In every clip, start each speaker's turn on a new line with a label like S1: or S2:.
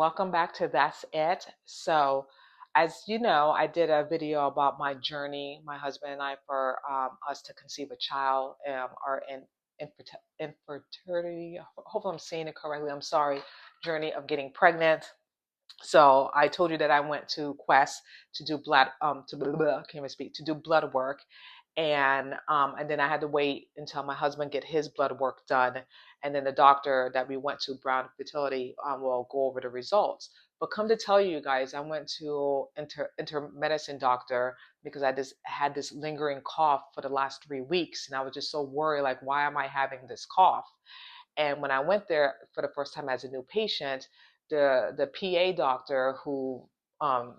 S1: welcome back to That's It. So, as you know, I did a video about my journey, my husband and I, for us to conceive a child, or infertility. Hopefully, I'm saying it correctly. I'm sorry. Journey of getting pregnant. So I told you that I went to Quest to do blood, can't even speak, to do blood work, and then I had to wait until my husband get his blood work done, and then the doctor that we went to, Brown Fertility, will go over the results. But come to tell you guys, I went to intermedicine doctor because I just had this lingering cough for the last 3 weeks, and I was just so worried, like, why am I having this cough? And when I went there for the first time as a new patient, the PA doctor who um,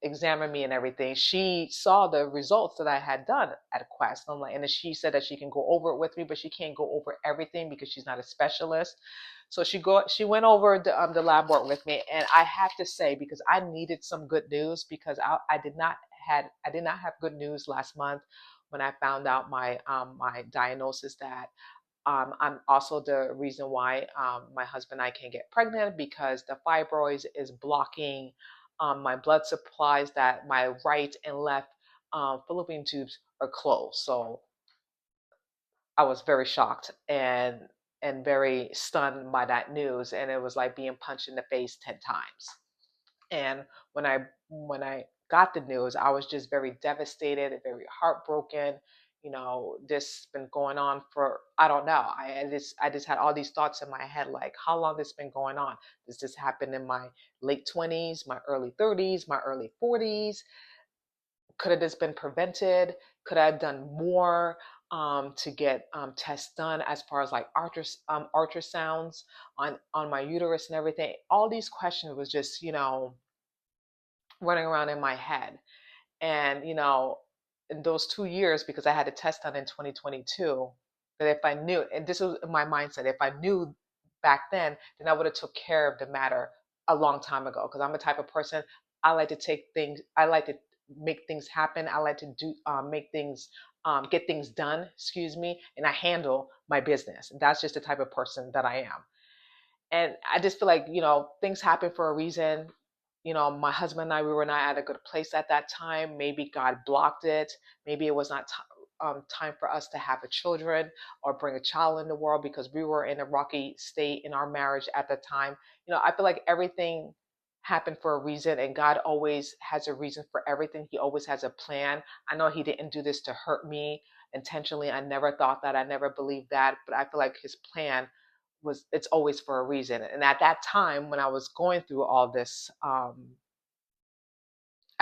S1: examined me and everything, she saw the results that I had done at Quest. And I'm like, and then she said that she can go over it with me, but she can't go over everything because she's not a specialist. So she went over the lab work with me, and I have to say, because I needed some good news, because I did not have good news last month when I found out my diagnosis that I'm also the reason why my husband and I can't get pregnant, because the fibroids is blocking my blood supplies, that my right and left fallopian tubes are closed. So I was very shocked and very stunned by that news, and it was like being punched in the face 10 times. And when I got the news, I was just very devastated, very heartbroken. This been going on for, I don't know. I just had all these thoughts in my head, like, how long this been going on? Does this happen in my late 20s, my early 30s, my early 40s? Could have this been prevented? Could I have done more to get tests done, as far as like ultrasounds on my uterus and everything? All these questions was just, running around in my head. And, in those 2 years, because I had a test done in 2022, that if I knew, and this was my mindset, if I knew back then I would have took care of the matter a long time ago. Because I'm the type of person, I like to make things happen. I like to make things, get things done, excuse me, and I handle my business. That's just the type of person that I am. And I just feel like, things happen for a reason. My husband and I, we were not at a good place at that time. Maybe God blocked it. Maybe it was not time for us to have a children or bring a child in the world, because we were in a rocky state in our marriage at the time. I feel like everything happened for a reason, and God always has a reason for everything. He always has a plan. I know He didn't do this to hurt me intentionally. I never thought that. I never believed that. But I feel like His plan it's always for a reason. And at that time, when I was going through all this, I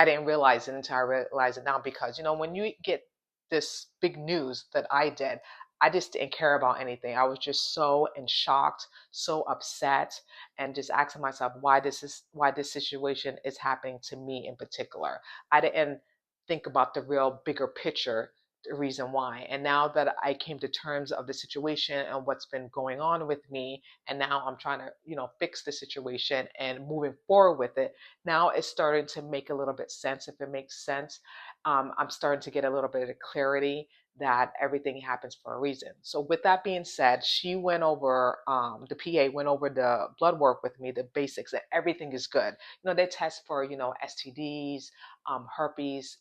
S1: didn't realize it until I realize it now, because when you get this big news that I did, I just didn't care about anything. I was just so in shocked, so upset, and just asking myself why this situation is happening to me in particular. I didn't think about the real bigger picture, the reason why. And now that I came to terms of the situation and what's been going on with me, and now I'm trying to, fix the situation and moving forward with it, now it's starting to make a little bit sense, if it makes sense. I'm starting to get a little bit of clarity that everything happens for a reason. So with that being said, she went over, the PA went over the blood work with me, the basics, that everything is good. They test for, STDs, herpes,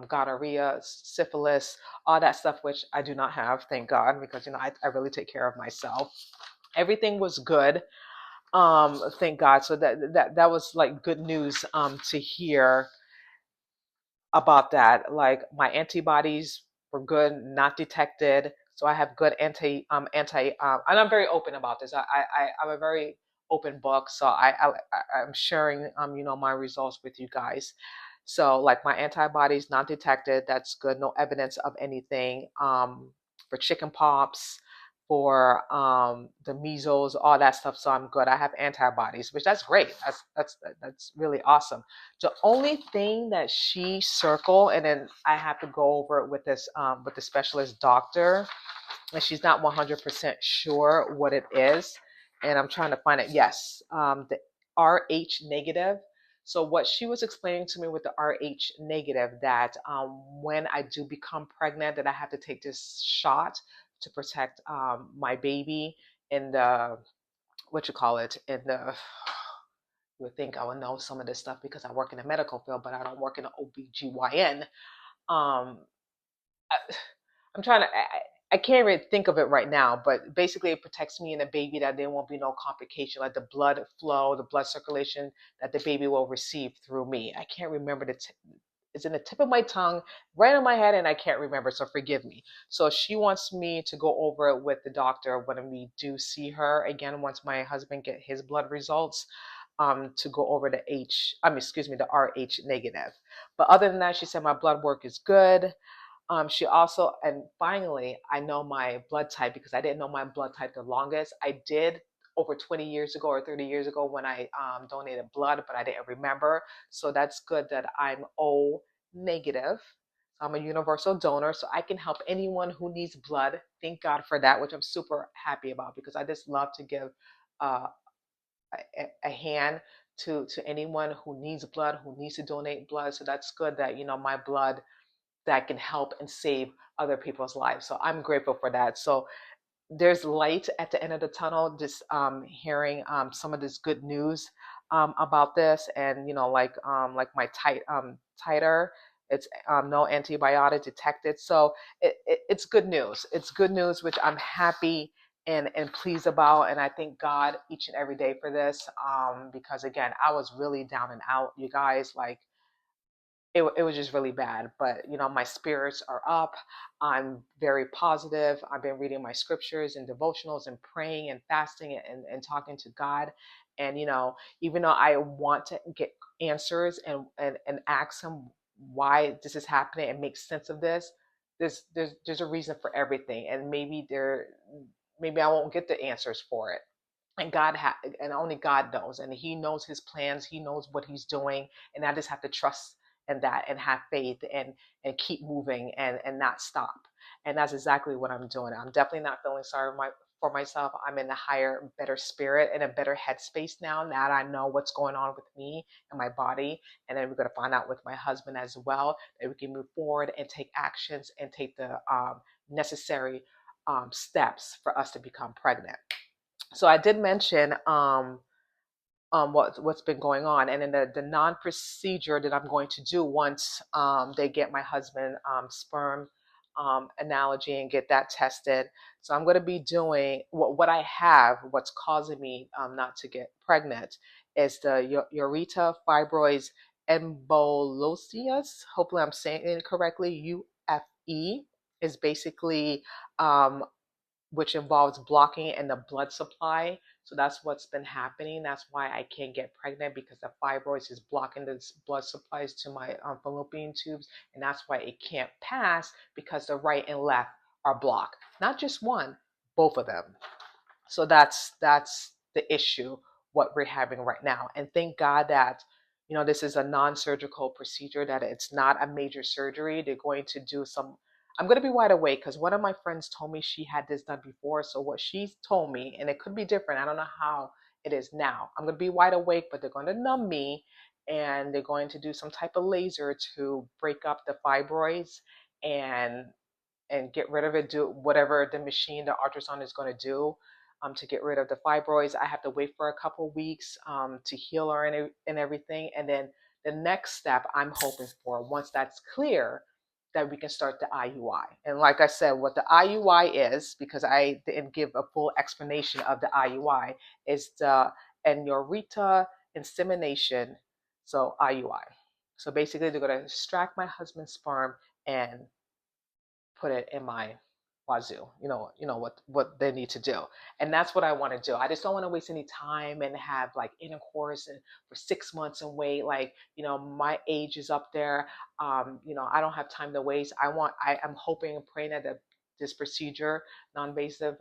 S1: gonorrhea, syphilis, all that stuff, which I do not have, thank God, because, I really take care of myself. Everything was good, thank God. So that was like good news to hear about that. Like, my antibodies were good, not detected. So I have good and I'm very open about this. I'm a very open book, so I'm sharing my results with you guys. So, like, my antibodies not detected, that's good. No evidence of anything. For chicken pox, for the measles, all that stuff. So I'm good. I have antibodies, which that's great. That's really awesome. The only thing that she circled, and then I have to go over it with with the specialist doctor, and she's not 100% sure what it is, and I'm trying to find it. Yes, the RH negative. So what she was explaining to me with the RH negative, that when I do become pregnant, that I have to take this shot to protect my baby in the what you call it, in the, you would think I would know some of this stuff because I work in the medical field, but I don't work in the OBGYN. Um, I, I'm trying to, I can't even think of it right now, but basically it protects me and the baby that there won't be no complication, like the blood flow, the blood circulation that the baby will receive through me. I can't remember it's in the tip of my tongue, right on my head, and I can't remember, so forgive me. So she wants me to go over it with the doctor when we do see her again, once my husband get his blood results, to go over the the RH negative. But other than that, she said my blood work is good. She also, and finally, I know my blood type because I didn't know my blood type the longest. I did over 20 years ago or 30 years ago when I donated blood, but I didn't remember. So that's good that I'm O negative. I'm a universal donor, so I can help anyone who needs blood. Thank God for that, which I'm super happy about because I just love to give uh, a hand to anyone who needs blood, who needs to donate blood. So that's good that my blood that can help and save other people's lives. So I'm grateful for that. So there's light at the end of the tunnel. Just hearing some of this good news about this, and like my titer, it's no antibiotic detected. So it's good news. It's good news, which I'm happy and pleased about. And I thank God each and every day for this, because again, I was really down and out, you guys. Like it was just really bad. But my spirits are up. I'm very positive. I've been reading my scriptures and devotionals and praying and fasting and talking to God. And even though I want to get answers and ask him why this is happening and make sense of this, there's a reason for everything. And maybe I won't get the answers for it, and and only God knows, and He knows His plans. He knows what He's doing, and I just have to trust in that and have faith and keep moving and not stop. And that's exactly what I'm doing. I'm definitely not feeling sorry for myself. I'm in a higher, better spirit and a better headspace now. Now that I know what's going on with me and my body, and then we're going to find out with my husband as well, that we can move forward and take actions and take the necessary steps for us to become pregnant. So I did mention what's been going on, and then the non-procedure that I'm going to do once they get my husband sperm analogy and get that tested. So I'm going to be doing what I have. What's causing me not to get pregnant is the ureta fibroids embolosus. Hopefully I'm saying it correctly. UFE is basically which involves blocking in the blood supply. So that's what's been happening. That's why I can't get pregnant, because the fibroids is blocking the blood supplies to my fallopian tubes, and that's why it can't pass, because the right and left are blocked. Not just one, both of them. So that's the issue, what we're having right now. And thank God that this is a non-surgical procedure, that it's not a major surgery. They're going to do some, I'm going to be wide awake because one of my friends told me she had this done before. So what she told me, and it could be different, I don't know how it is now. I'm going to be wide awake, but they're going to numb me, and they're going to do some type of laser to break up the fibroids and get rid of it, do whatever the machine, the ultrasound is going to do to get rid of the fibroids. I have to wait for a couple weeks to heal her and everything. And then the next step I'm hoping for, once that's clear, that we can start the IUI. And like I said, what the IUI is, because I didn't give a full explanation of the IUI, is the anoreta insemination, so IUI. So basically, they're going to extract my husband's sperm and put it in my wazoo. What they need to do, and that's what I want to do. I just don't want to waste any time and have like intercourse and for 6 months and wait. Like, my age is up there. I don't have time to waste. I'm hoping and praying that this procedure, non-invasive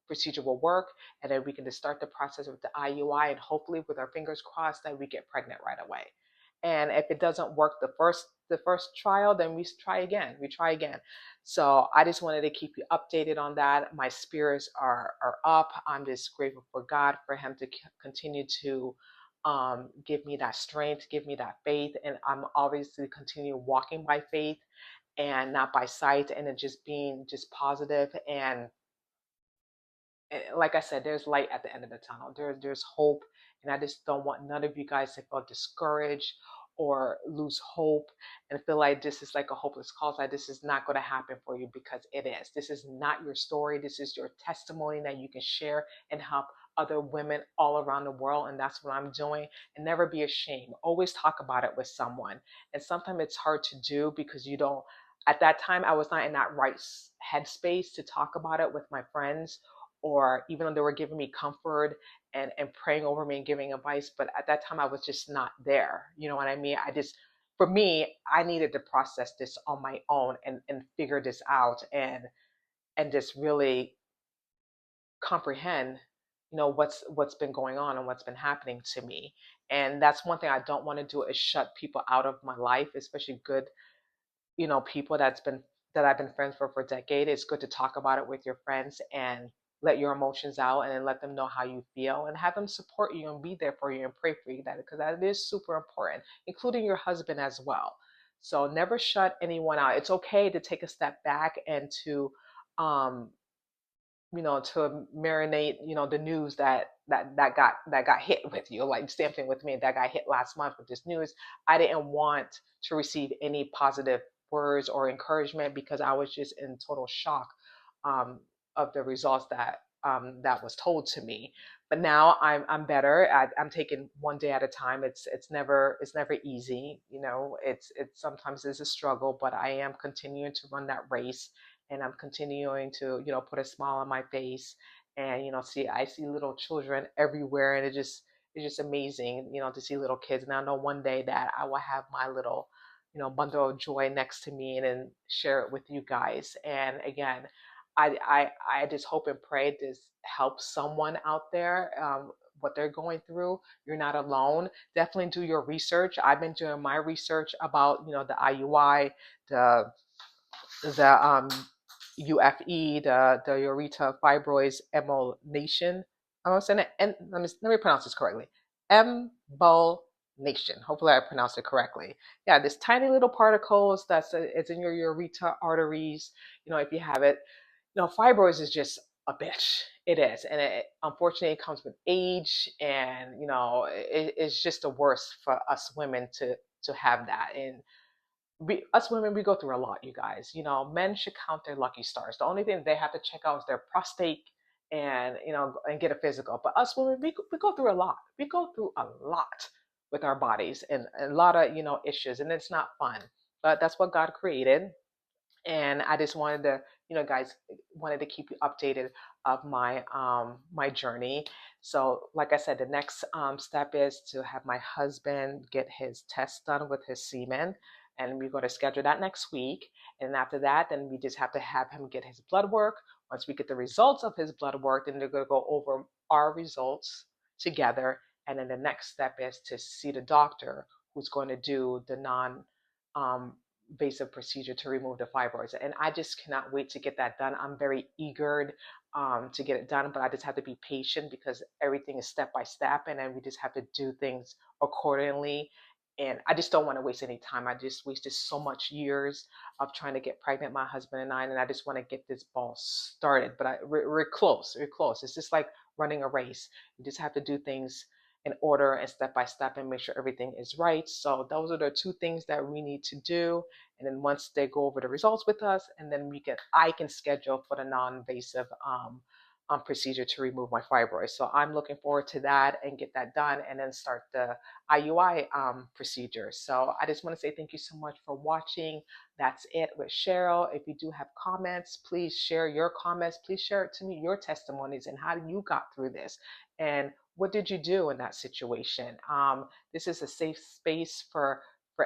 S1: procedure, will work, and then we can just start the process with the IUI, and hopefully, with our fingers crossed, that we get pregnant right away. And if it doesn't work the first trial, then we try again. So I just wanted to keep you updated on that. My spirits are up. I'm just grateful for God, for Him to continue to give me that strength, give me that faith, and I'm obviously continue walking by faith and not by sight, and then just being just positive and like I said, there's light at the end of the tunnel. There's hope, and I just don't want none of you guys to feel discouraged or lose hope and feel like this is like a hopeless cause. Like this is not going to happen for you, because it is. This is not your story. This is your testimony that you can share and help other women all around the world. And that's what I'm doing. And never be ashamed. Always talk about it with someone. And sometimes it's hard to do because you don't. At that time, I was not in that right headspace to talk about it with my friends, or even though they were giving me comfort and praying over me and giving advice. But at that time, I was just not there. You know what I mean? For me, I needed to process this on my own and figure this out and just really comprehend, what's been going on and what's been happening to me. And that's one thing I don't want to do, is shut people out of my life, especially good, people that I've been friends for decades. It's good to talk about it with your friends and let your emotions out, and then let them know how you feel, and have them support you and be there for you and pray for you, that because that is super important, including your husband as well. So never shut anyone out. It's okay to take a step back and um to marinate, the news that got hit with you. Like same thing with me, that got hit last month with this news. I didn't want to receive any positive words or encouragement, because I was just in total shock um, of the results that was told to me. But now I'm better. I'm taking one day at a time. It's never easy. It's sometimes is a struggle, but I am continuing to run that race, and I'm continuing to, put a smile on my face. And I see little children everywhere, and it's just amazing, to see little kids. And I know one day that I will have my little, bundle of joy next to me, and then share it with you guys. And again, I just hope and pray this helps someone out there. What they're going through, you're not alone. Definitely do your research. I've been doing my research about, the IUI, the the UFE, the urethra fibroids emulation. I'm saying it, and let me pronounce this correctly. Emulation. Hopefully, I pronounced it correctly. Yeah, this tiny little particles it's in your urethra arteries. If you have it, fibroids is just a bitch. It is, and unfortunately it comes with age, and it's just the worst for us women to have that. And us women, we go through a lot, you guys. Men should count their lucky stars. The only thing they have to check out is their prostate, and get a physical. But us women, we go through a lot. We go through a lot with our bodies, and a lot of issues, and it's not fun. But that's what God created, and I just wanted to, guys, wanted to keep you updated of my journey. So, like I said, the next step is to have my husband get his test done with his semen, and we're going to schedule that next week. And after that, then we just have to have him get his blood work. Once we get the results of his blood work, then they're going to go over our results together. And then the next step is to see the doctor, who's going to do the non um, invasive procedure to remove the fibroids. And I just cannot wait to get that done. I'm very eager to get it done, but I just have to be patient, because everything is step by step, and then we just have to do things accordingly. And I just don't want to waste any time. I just wasted so much years of trying to get pregnant, my husband and I just want to get this ball started. But we're close. We're close. It's just like running a race. You just have to do things in order and step by step, and make sure everything is right. So those are the two things that we need to do. And then once they go over the results with us, and then I can schedule for the non-invasive procedure to remove my fibroids. So I'm looking forward to that, and get that done, and then start the IUI procedure. So I just want to say thank you so much for watching. That's it with Cheryl. If you do have comments, please share your comments. Please share it to me, your testimonies, and how you got through this, and what did you do in that situation. This is a safe space for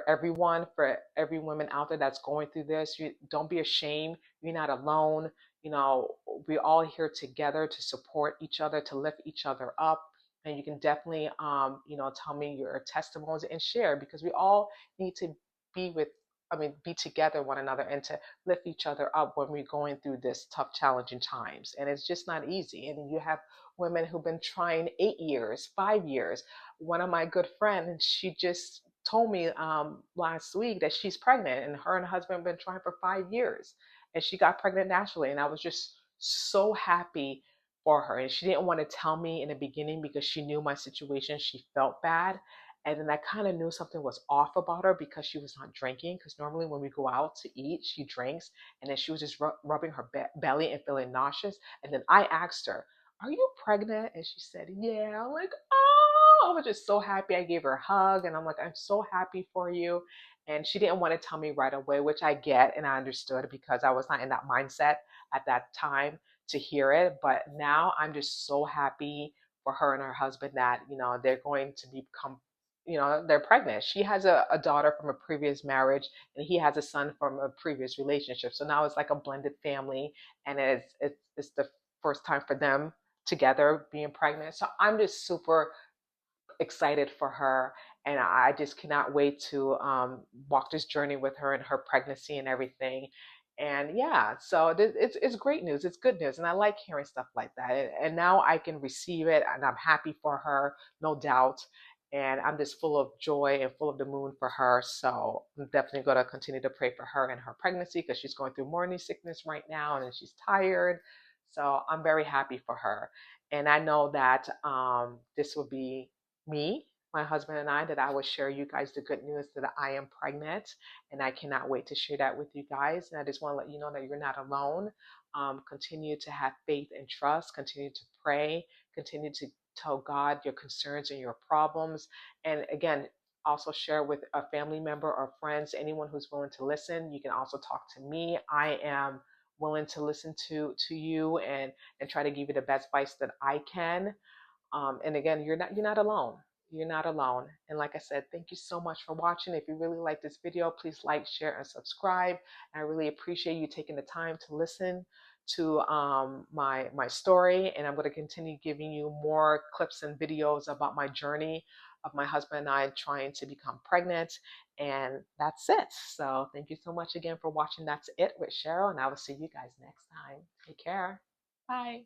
S1: everyone, for every woman out there that's going through this. You don't be ashamed. You're not alone. We're all here together to support each other, to lift each other up. And you can definitely, tell me your testimonies and share, because we all need to be with, be together one another, and to lift each other up when we're going through this tough, challenging times. And it's just not easy. And you have women who've been trying 8 years, 5 years. One of my good friends, she just told me last week that she's pregnant, and her and her husband have been trying for 5 years, and she got pregnant naturally. And I was just so happy for her. And she didn't want to tell me in the beginning because she knew my situation. She felt bad. And then I kind of knew something was off about her because she was not drinking. Because normally when we go out to eat, she drinks. And then she was just rubbing her belly and feeling nauseous. And then I asked her, "Are you pregnant?" And she said, "Yeah." I'm like, "Oh," I was just so happy. I gave her a hug and I'm like, "I'm so happy for you." And she didn't want to tell me right away, which I get and I understood because I was not in that mindset at that time to hear it. But now I'm just so happy for her and her husband that, they're going to become, they're pregnant. She has a daughter from a previous marriage and he has a son from a previous relationship. So now it's like a blended family and it's the first time for them together being pregnant. So I'm just super excited for her, and I just cannot wait to walk this journey with her and her pregnancy and everything. And yeah, so it's great news. It's good news, and I like hearing stuff like that. And now I can receive it, and I'm happy for her, no doubt. And I'm just full of joy and full of the moon for her. So I'm definitely going to continue to pray for her and her pregnancy because she's going through morning sickness right now, and she's tired. So I'm very happy for her. And I know that this will be me, my husband, and I, that I will share you guys the good news that I am pregnant. And I cannot wait to share that with you guys. And I just want to let you know that you're not alone. Continue to have faith and trust, continue to pray, continue to tell God your concerns and your problems. And again, also share with a family member or friends, anyone who's willing to listen. You can also talk to me. I am willing to listen to you and try to give you the best advice that I can. And again, you're not alone. You're not alone. And like I said, thank you so much for watching. If you really like this video, please like, share, and subscribe. I really appreciate you taking the time to listen to my story. And I'm going to continue giving you more clips and videos about my journey of my husband and I trying to become pregnant. And that's it. So thank you so much again for watching. That's it with Cheryl. And I will see you guys next time. Take care. Bye.